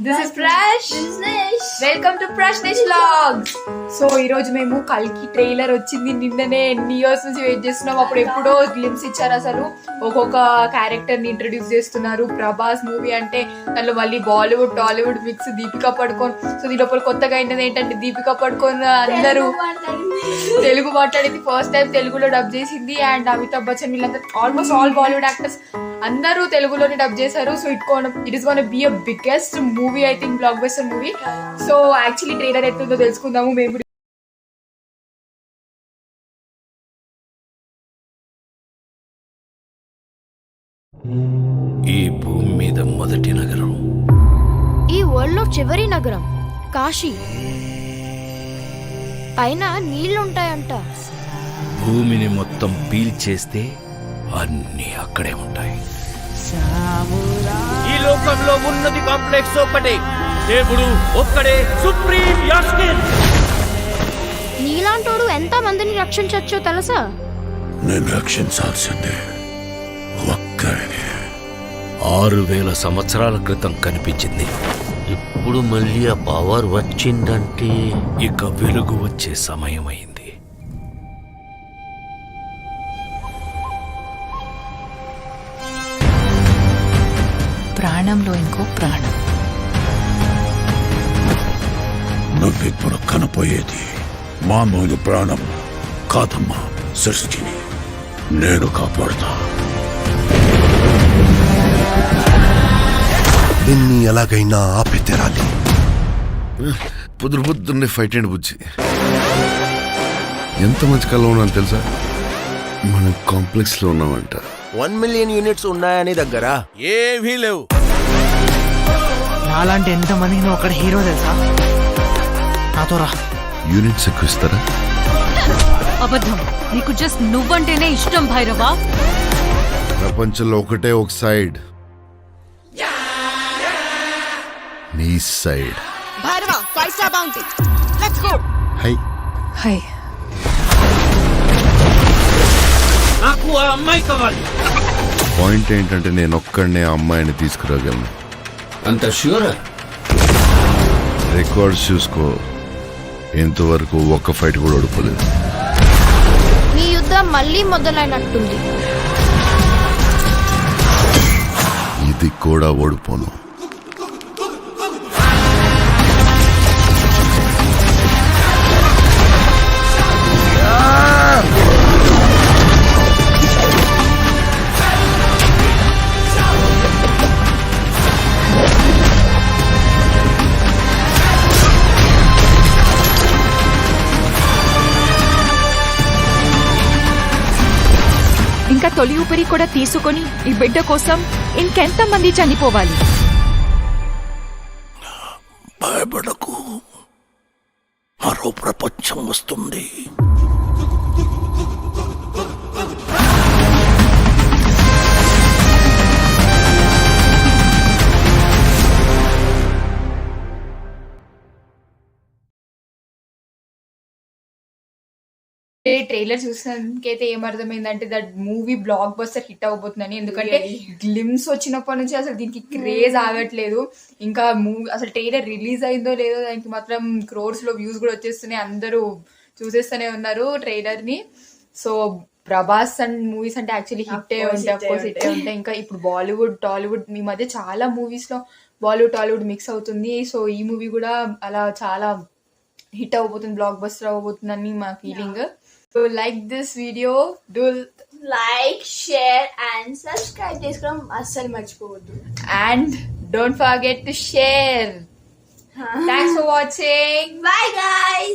This is Prash. This is Nish. Welcome to Prash Nish Vlogs. So ఈ రోజు మేము కల్కి ట్రైలర్ వచ్చింది నిన్ననే, ఎన్ని ఇయర్స్ నుంచి వెయిట్ చేస్తున్నాం. అప్పుడు ఎప్పుడో గ్లిమ్స్ ఇచ్చారు. అసలు ఒక్కొక్క క్యారెక్టర్ ని ఇంట్రడ్యూస్ చేస్తున్నారు. ప్రభాస్ మూవీ అంటే దానిలో మళ్ళీ బాలీవుడ్ టాలీవుడ్ మిక్స్. దీపికా పడుకోన్. సో దీని లోపల కొత్తగా అయినది ఏంటంటే దీపికా పడుకోన్ అందరూ తెలుగు మాట్లాడింది. ఫస్ట్ టైం తెలుగులో డబ్ చేసింది. అండ్ అమితాబ్ బచ్చన్ వీళ్ళందరూ ఆల్మోస్ట్ ఆల్ బాలీవుడ్ యాక్టర్స్ అందరూ తెలుగులోనే డబ్ చేశారు. So it is gonna be a biggest movie, I think block buster movie. So actually trailer ఎట్లుందో తెలుసుకుందాము. మేము ఈ భూమి మీద మొదటి నగరం, ఈ వరల్డ్ లో చివరి నగరం కాశీ. పైన నీళ్లుంటాయంట. భూమిని మొత్తం పీల్చేస్తే అన్ని అక్కడే ఉంటాయి. ఈ లోకంలో ఉన్నది కాంప్లెక్స్ ఒక్కటే, దేవుడు ఒక్కడే సుప్రీం యాస్కిన్. నీలాంటోడు ఎంత మందిని రక్షించొచ్చో తెలుసా? నేను రక్షించాల్సిందే ఒక్కడిని. 6000 సంవత్సరాల క్రితం కనిపించింది. ఇప్పుడు మళ్ళీ ఆ పవర్ వచ్చిందంటే ఇక వెలుగు వచ్చే సమయం అయింది. ప్రాణంలో ఇంకో ప్రాణం. నువ్విప్పుడు కనపోయేది మామూలు ప్రాణం కాదమ్మా. సృష్టిని నేను కాపాడుతా. నిన్ని ఎలాగైనా ఆపి తెరాలి. పొద్దున్నే ఫైట్ అండ్ బుజ్జి ఎంత మంచి కళ ఉన్నాను తెలుసా? మనం కాంప్లెక్స్ లో ఉన్నామంట. 1 మిలియన్ యూనిట్స్ ఉన్నాయని దగ్గర ఏవీ లేవు. నాలాంటి ఎంత మందికి నువ్వు అక్కడ హీరో తెలుసా? నాతో రా. యూనిట్స్ ఎక్కువ ఇస్తారా? అబద్ధం. నీకు జస్ట్ నువ్వంటేనే ఇష్టం భైరవా. ప్రపంచంలో ఒకటే ఒక సైడ్, నీ side. Bhairava 5 star bounty. Let's go. Hi hi. నాకు ఆ అమ్మాయి కావాలి. పాయింట్ ఏంటంటే నేను ఒక్కడనే ఆ అమ్మాయిని తీసుకురాగలను. అంత ష్యూర్? రికార్డ్స్ చూసుకో, ఇంతవరకు ఒక్క ఫైట్ కూడా ఓడిపోలేదు. మీ యుద్ధం మళ్ళీ మొదలైనట్టుంది. ఇది కూడా ఓడిపోను. ఇంకా తొలి ఊపిరి కూడా తీసుకొని ఈ బిడ్డ కోసం ఇంకెంత మంది చనిపోవాలి? భయపడకు, మరో ప్రపంచం వస్తుంది. ట్రైలర్ చూసినందుకైతే ఏమర్థమైందంటే that movie blockbuster hit అవబోతుందని. ఎందుకంటే గ్లిమ్స్ వచ్చినప్పటి నుంచి అసలు దీనికి క్రేజ్ ఆగట్లేదు. ఇంకా మూవీ అసలు ట్రైలర్ రిలీజ్ అయిందో లేదో దానికి మాత్రం క్రోర్స్ లో వ్యూస్ కూడా వచ్చేస్తున్నాయి. అందరూ చూసేస్తూనే ఉన్నారు ట్రైలర్ ని. సో ప్రభాస్ అండ్ మూవీస్ అంటే యాక్చువల్లీ హిట్ ఉంటాయి, అఫ్కోర్స్ హిట్ ఉంటాయి. ఇంకా ఇప్పుడు బాలీవుడ్ టాలీవుడ్ ఈ మధ్య చాలా మూవీస్ లో బాలీవుడ్ టాలీవుడ్ మిక్స్ అవుతుంది. సో ఈ మూవీ కూడా అలా చాలా హిట్ అవబోతుంది, బ్లాక్ బస్టర్ అవబోతుందని మా feeling. So like this video, do like, share and subscribe చేసుకోవడం అస్సలు మర్చిపోవద్దు. and don't forget to share. Thanks for watching. Bye guys.